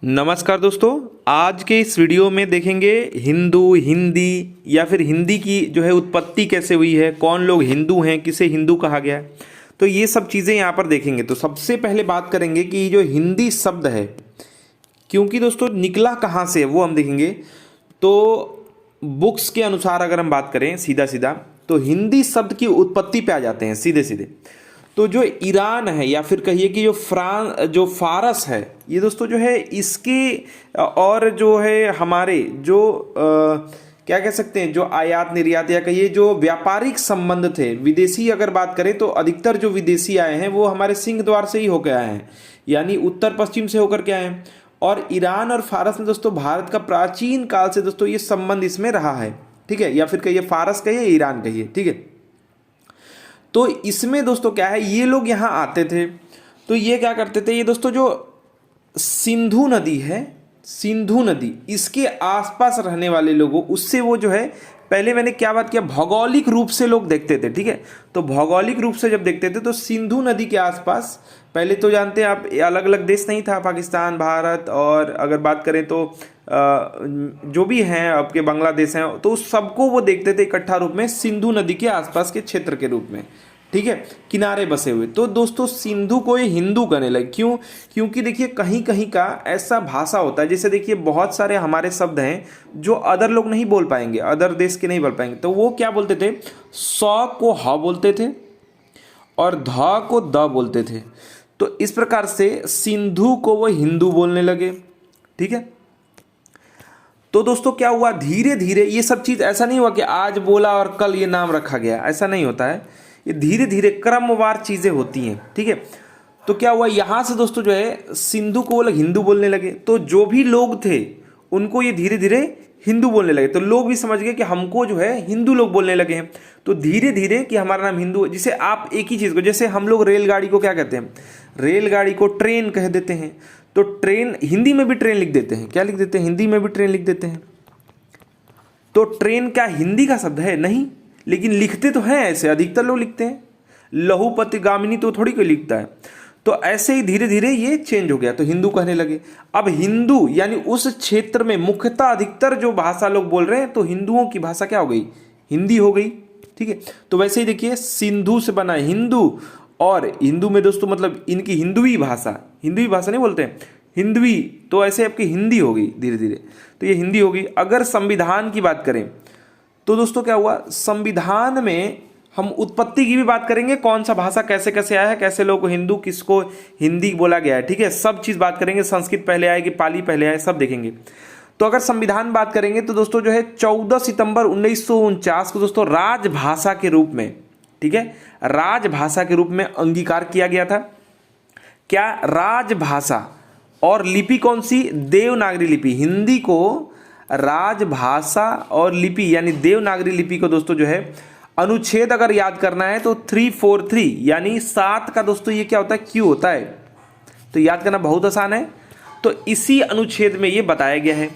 नमस्कार दोस्तों। आज के इस वीडियो में देखेंगे हिंदी या फिर हिंदी की जो है उत्पत्ति कैसे हुई है, कौन लोग हिंदू हैं, किसे हिंदू कहा गया है। तो ये सब चीज़ें यहाँ पर देखेंगे। तो सबसे पहले बात करेंगे कि जो हिंदी शब्द है, क्योंकि दोस्तों निकला कहाँ से वो हम देखेंगे। तो बुक्स के अनुसार अगर हम बात करें सीधा सीधा, तो हिंदी शब्द की उत्पत्ति पे आ जाते हैं सीधे सीधे। तो जो ईरान है या फिर कहिए कि जो फारस है, ये दोस्तों जो है इसके और जो है हमारे जो क्या कह सकते हैं, जो आयात निर्यात या कहिए जो व्यापारिक संबंध थे, विदेशी अगर बात करें तो अधिकतर जो विदेशी आए हैं वो हमारे सिंह द्वार से ही होकर आए हैं, यानी उत्तर पश्चिम से होकर के आए हैं। और ईरान और फारस में दोस्तों भारत का प्राचीन काल से दोस्तों ये संबंध इसमें रहा है, ठीक है। या फिर कहिए फारस कहिए, ईरान कहिए, ठीक है। तो इसमें दोस्तों क्या है, ये लोग यहाँ आते थे तो ये क्या करते थे, ये दोस्तों जो सिंधु नदी है, सिंधु नदी इसके आसपास रहने वाले लोगों, उससे वो जो है, पहले मैंने क्या बात किया, भौगोलिक रूप से लोग देखते थे, ठीक है। तो भौगोलिक रूप से जब देखते थे तो सिंधु नदी के आसपास, पहले तो जानते हैं आप अलग अलग देश नहीं था, पाकिस्तान, भारत, और अगर बात करें तो जो भी हैं आपके बांग्लादेश हैं, तो उस सबको वो देखते थे इकट्ठा रूप में सिंधु नदी के आसपास के क्षेत्र के रूप में, ठीक है, किनारे बसे हुए। तो दोस्तों सिंधु को ये हिंदू कहने लगे, क्यों? क्योंकि देखिए कहीं कहीं का ऐसा भाषा होता है, जैसे देखिए बहुत सारे हमारे शब्द हैं जो अदर लोग नहीं बोल पाएंगे, अदर देश के नहीं बोल पाएंगे। तो वो क्या बोलते थे, सौ को ह बोलते थे और ध को द बोलते थे। तो इस प्रकार से सिंधु को वो हिंदू बोलने लगे, ठीक है। तो दोस्तों क्या हुआ, धीरे धीरे ये सब चीज़, ऐसा नहीं हुआ कि आज बोला और कल ये नाम रखा गया, ऐसा नहीं होता है। ये धीरे धीरे क्रमवार चीज़ें होती हैं, ठीक है। तो क्या हुआ, यहाँ से दोस्तों जो है सिंधु को वो लोग हिंदू बोलने लगे। तो जो भी लोग थे उनको ये धीरे धीरे हिंदू बोलने लगे। तो लोग भी समझ गए कि हमको जो है हिंदू लोग बोलने लगे हैं। तो धीरे धीरे कि हमारा नाम हिंदू है। जिसे आप एक ही चीज़ को, जैसे हम लोग रेलगाड़ी को क्या कहते हैं, रेलगाड़ी को ट्रेन कह देते हैं। तो ट्रेन हिंदी में भी ट्रेन लिख देते हैं, क्या लिख देते हैं, हिंदी में भी ट्रेन लिख देते हैं। तो ट्रेन क्या हिंदी का शब्द है? नहीं, लेकिन लिखते तो हैं ऐसे, अधिकतर लोग लिखते हैं। लघुपति गामिनी तो थोड़ी कोई लिखता है। तो ऐसे ही धीरे धीरे ये चेंज हो गया, तो हिंदू कहने लगे। अब हिंदू यानी उस क्षेत्र में मुख्यतः अधिकतर जो भाषा लोग बोल रहे हैं, तो हिंदुओं की भाषा क्या हो गई, हिंदी हो गई, ठीक है। तो वैसे ही देखिए सिंधु से बना हिंदू, और हिंदू में दोस्तों मतलब इनकी हिंदुई भाषा, हिंदुई भाषा नहीं बोलते हैं, हिंदवी, तो ऐसे आपकी हिंदी हो गई धीरे धीरे। तो ये हिंदी हो गई। अगर संविधान की बात करें तो दोस्तों क्या हुआ, संविधान में हम उत्पत्ति की भी बात करेंगे, कौन सा भाषा कैसे कैसे आया है, कैसे लोगों को हिंदू, किसको हिंदी बोला गया है, ठीक है, सब चीज़ बात करेंगे। संस्कृत पहले आए कि पाली पहले आए, सब देखेंगे। तो अगर संविधान बात करेंगे तो दोस्तों जो है 14 सितंबर 1949 को दोस्तों राजभाषा के रूप में, ठीक है, राजभाषा के रूप में अंगीकार किया गया था। क्या राजभाषा, और लिपि कौन सी, देवनागरी लिपि। हिंदी को राजभाषा और लिपि यानी देवनागरी लिपि को दोस्तों जो है, अनुच्छेद अगर याद करना है तो 343 यानी 7 का दोस्तों ये क्या होता है, क्यू होता है। तो याद करना बहुत आसान है। तो इसी अनुच्छेद में ये बताया गया है।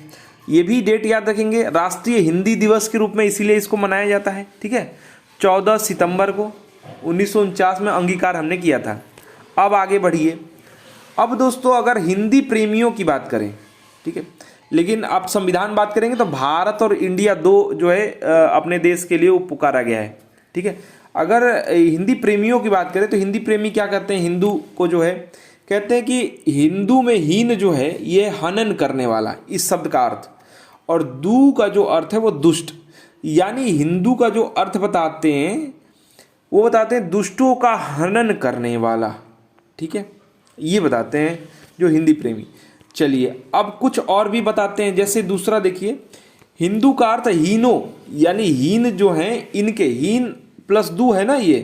ये भी डेट याद रखेंगे, राष्ट्रीय हिंदी दिवस के रूप में इसीलिए इसको मनाया जाता है, ठीक है। 14 सितंबर को 1949 में अंगीकार हमने किया था। अब आगे बढ़िए। अब दोस्तों अगर हिंदी प्रेमियों की बात करें, ठीक है, लेकिन आप संविधान बात करेंगे तो भारत और इंडिया दो जो है अपने देश के लिए वो पुकारा गया है, ठीक है। अगर हिंदी प्रेमियों की बात करें तो हिंदी प्रेमी क्या कहते हैं, हिंदू को जो है कहते हैं कि हिंदू में हीन जो है ये हनन करने वाला, इस शब्द का अर्थ। और दू का जो अर्थ है वो दुष्ट, यानी हिंदू का जो अर्थ बताते हैं वो बताते हैं दुष्टों का हनन करने वाला, ठीक है, ये बताते हैं जो हिंदी प्रेमी। चलिए अब कुछ और भी बताते हैं। जैसे दूसरा देखिए, हिंदू का अर्थ हीनो, यानी हीन जो है इनके, हीन प्लस दू है ना ये,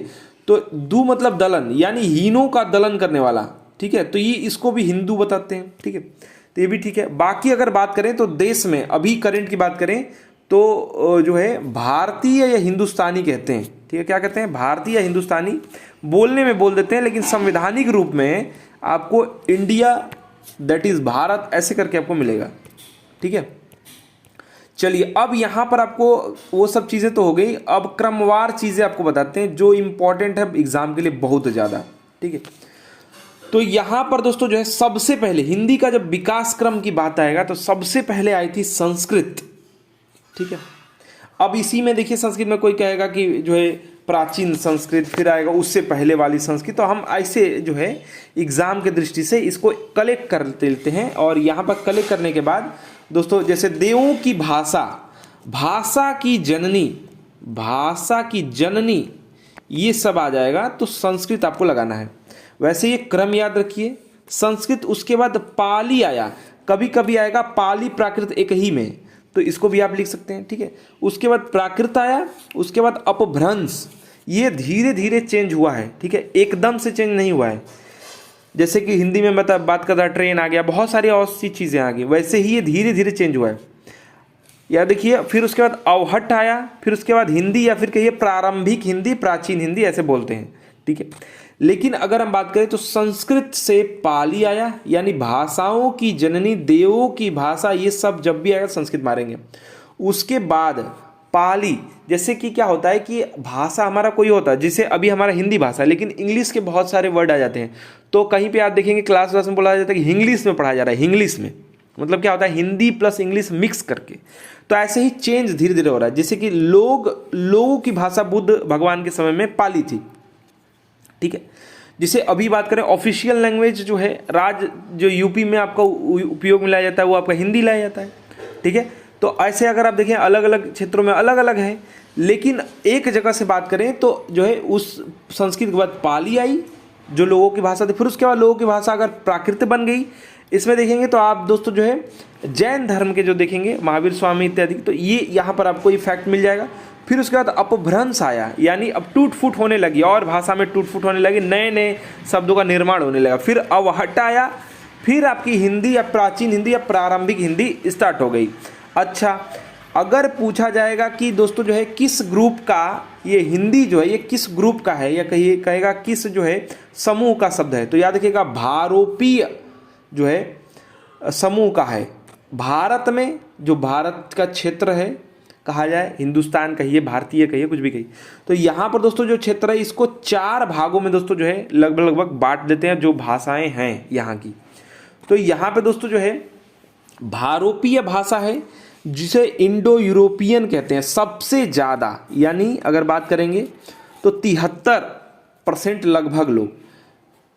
तो दू मतलब दलन, यानी हीनों का दलन करने वाला, ठीक है। तो ये इसको भी हिंदू बताते हैं, ठीक है। तो ये भी ठीक है। बाकी अगर बात करें तो देश में अभी करंट की बात करें तो जो है भारतीय या हिंदुस्तानी कहते हैं, ठीक है। क्या कहते हैं, भारतीय या हिंदुस्तानी बोलने में बोल देते हैं, लेकिन संवैधानिक रूप में आपको इंडिया दैट इज भारत ऐसे करके आपको मिलेगा, ठीक है। चलिए अब यहां पर आपको वो सब चीजें तो हो गई। अब क्रमवार चीजें आपको बताते हैं जो इंपॉर्टेंट है एग्जाम के लिए बहुत ज्यादा, ठीक है। तो यहाँ पर दोस्तों जो है सबसे पहले हिंदी का जब विकास क्रम की बात आएगा तो सबसे पहले आई थी संस्कृत, ठीक है। अब इसी में देखिए संस्कृत में कोई कहेगा कि जो है प्राचीन संस्कृत, फिर आएगा उससे पहले वाली संस्कृत, तो हम ऐसे जो है एग्जाम के दृष्टि से इसको कलेक्ट कर लेते हैं। और यहाँ पर कलेक्ट करने के बाद दोस्तों जैसे देवों की भाषा, भाषा की जननी, भाषा की जननी, ये सब आ जाएगा तो संस्कृत आपको लगाना है। वैसे ये क्रम याद रखिए, संस्कृत, उसके बाद पाली आया, कभी कभी आएगा पाली प्राकृत एक ही में, तो इसको भी आप लिख सकते हैं, ठीक है। उसके बाद प्राकृत आया, उसके बाद अपभ्रंश, ये धीरे धीरे चेंज हुआ है, ठीक है, एकदम से चेंज नहीं हुआ है। जैसे कि हिंदी में मतलब बात कर रहा ट्रेन आ गया, बहुत सारी और सी चीज़ें आ गई, वैसे ही ये धीरे धीरे चेंज हुआ है, याद देखिए। फिर उसके बाद अवहट आया, फिर उसके बाद हिंदी, या फिर कहिए प्रारंभिक हिंदी, प्राचीन हिंदी, ऐसे बोलते हैं, ठीक है। लेकिन अगर हम बात करें तो संस्कृत से पाली आया, यानी भाषाओं की जननी, देवों की भाषा, ये सब जब भी आएगा संस्कृत मारेंगे। उसके बाद पाली, जैसे कि क्या होता है कि भाषा हमारा कोई होता है, जैसे अभी हमारा हिंदी भाषा है, लेकिन इंग्लिश के बहुत सारे वर्ड आ जाते हैं, तो कहीं पे आप देखेंगे क्लास में बोला जाता है कि इंग्लिश में पढ़ाया जा रहा है, इंग्लिश में मतलब क्या होता है, हिंदी प्लस इंग्लिश मिक्स करके। तो ऐसे ही चेंज धीरे धीरे हो रहा है। जैसे कि लोगों की भाषा बुद्ध भगवान के समय में पाली थी, ठीक है। जिसे अभी बात करें ऑफिशियल लैंग्वेज जो है जो यूपी में आपका उपयोग में लाया जाता है, वो आपका हिंदी लाया जाता है, ठीक है। तो ऐसे अगर आप देखें अलग अलग क्षेत्रों में अलग अलग है, लेकिन एक जगह से बात करें तो जो है उस संस्कृत के बाद पाली आई जो लोगों की भाषा थी, फिर उसके बाद लोगों की भाषा अगर प्राकृत बन गई। इसमें देखेंगे तो आप दोस्तों जो है जैन धर्म के जो देखेंगे महावीर स्वामी इत्यादि, तो ये यहाँ पर आपको इफेक्ट मिल जाएगा। फिर उसके बाद अपभ्रंश आया, यानी अब टूट फूट होने लगी, और भाषा में टूट फूट होने लगी, नए नए शब्दों का निर्माण होने लगा। फिर अवहट आया, फिर आपकी हिंदी या प्राचीन हिंदी या प्रारंभिक हिंदी स्टार्ट हो गई। अच्छा, अगर पूछा जाएगा कि दोस्तों जो है किस ग्रुप का ये हिंदी जो है ये किस ग्रुप का है, या कहेगा किस जो है समूह का शब्द है, तो याद रखिएगा भारोपीय जो है समूह का है। भारत में जो भारत का क्षेत्र है कहा जाए, हिंदुस्तान कहिए, भारतीय कहिए, कुछ भी कहिए, तो यहाँ पर दोस्तों जो क्षेत्र है इसको 4 भागों में दोस्तों जो है लगभग बांट देते हैं जो भाषाएं हैं यहाँ की। तो यहाँ पे दोस्तों जो है भारोपीय भाषा है जिसे इंडो यूरोपियन कहते हैं सबसे ज़्यादा, यानी अगर बात करेंगे तो 73% लगभग लोग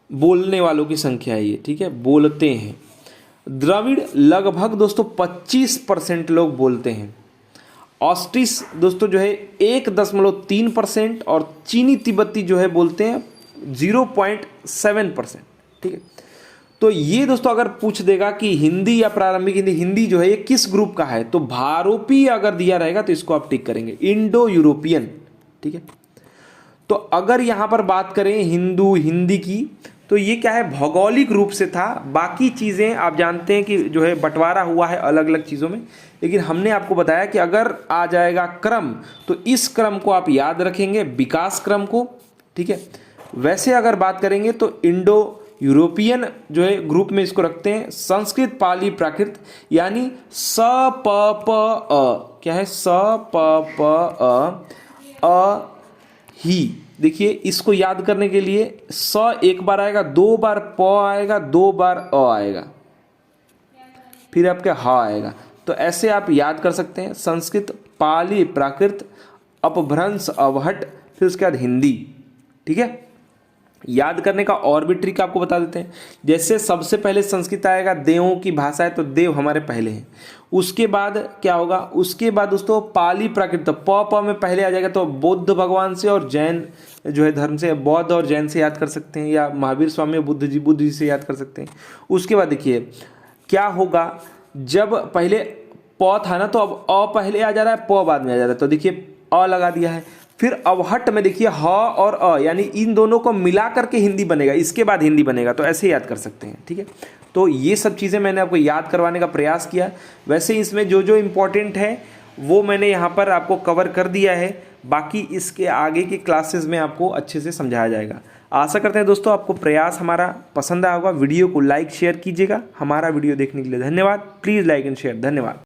बोलने वालों की संख्या है ये, ठीक है, बोलते हैं। द्रविड़ लगभग दोस्तों 25% लोग बोलते हैं। ऑस्ट्रिच दोस्तों जो है 1.3%, और चीनी तिब्बती जो है बोलते हैं 0.7%, ठीक है। तो ये दोस्तों अगर पूछ देगा कि हिंदी या प्रारंभिक हिंदी, हिंदी जो है ये किस ग्रुप का है, तो भारोपीय अगर दिया रहेगा तो इसको आप टिक करेंगे, इंडो यूरोपियन, ठीक है। तो अगर यहाँ पर बात करें हिंदी की, तो ये क्या है भौगोलिक रूप से था, बाकी चीज़ें आप जानते हैं कि जो है बंटवारा हुआ है अलग अलग चीज़ों में, लेकिन हमने आपको बताया कि अगर आ जाएगा क्रम तो इस क्रम को आप याद रखेंगे, विकास क्रम को, ठीक है। वैसे अगर बात करेंगे तो इंडो यूरोपियन जो है ग्रुप में इसको रखते हैं, संस्कृत पाली प्राकृत, यानी स प प अ, क्या है स प प अ ही। देखिए इसको याद करने के लिए स एक बार आएगा, 2 बार प आएगा, 2 बार अ आएगा, फिर आपके ह आएगा। तो ऐसे आप याद कर सकते हैं, संस्कृत पाली प्राकृत अपभ्रंश अवहट, फिर उसके बाद हिंदी, ठीक है। याद करने का और भी ट्रिक आपको बता देते हैं। जैसे सबसे पहले संस्कृत आएगा, देवों की भाषा है तो देव हमारे पहले हैं। उसके बाद क्या होगा, उसके बाद दोस्तों पाली प्राकृत, तो प में पहले आ जाएगा, तो बौद्ध भगवान से और जैन जो है धर्म से, बौद्ध और जैन से याद कर सकते हैं, या महावीर स्वामी बुद्ध जी से याद कर सकते हैं। उसके बाद देखिए क्या होगा, जब पहले प था ना, तो अब अ पहले आ जा रहा है, प बाद में आ जा रहा है, तो देखिए अ लगा दिया है। फिर अवहट में देखिए ह और अ, यानी इन दोनों को मिला करके हिंदी बनेगा, इसके बाद हिंदी बनेगा, तो ऐसे याद कर सकते हैं, ठीक है। तो ये सब चीज़ें मैंने आपको याद करवाने का प्रयास किया। वैसे इसमें जो जो इम्पोर्टेंट है वो मैंने यहाँ पर आपको कवर कर दिया है, बाकी इसके आगे की क्लासेस में आपको अच्छे से समझाया जाएगा। आशा करते हैं दोस्तों आपको प्रयास हमारा पसंद आया होगा। वीडियो को लाइक शेयर कीजिएगा। हमारा वीडियो देखने के लिए धन्यवाद। Please like and share. धन्यवाद।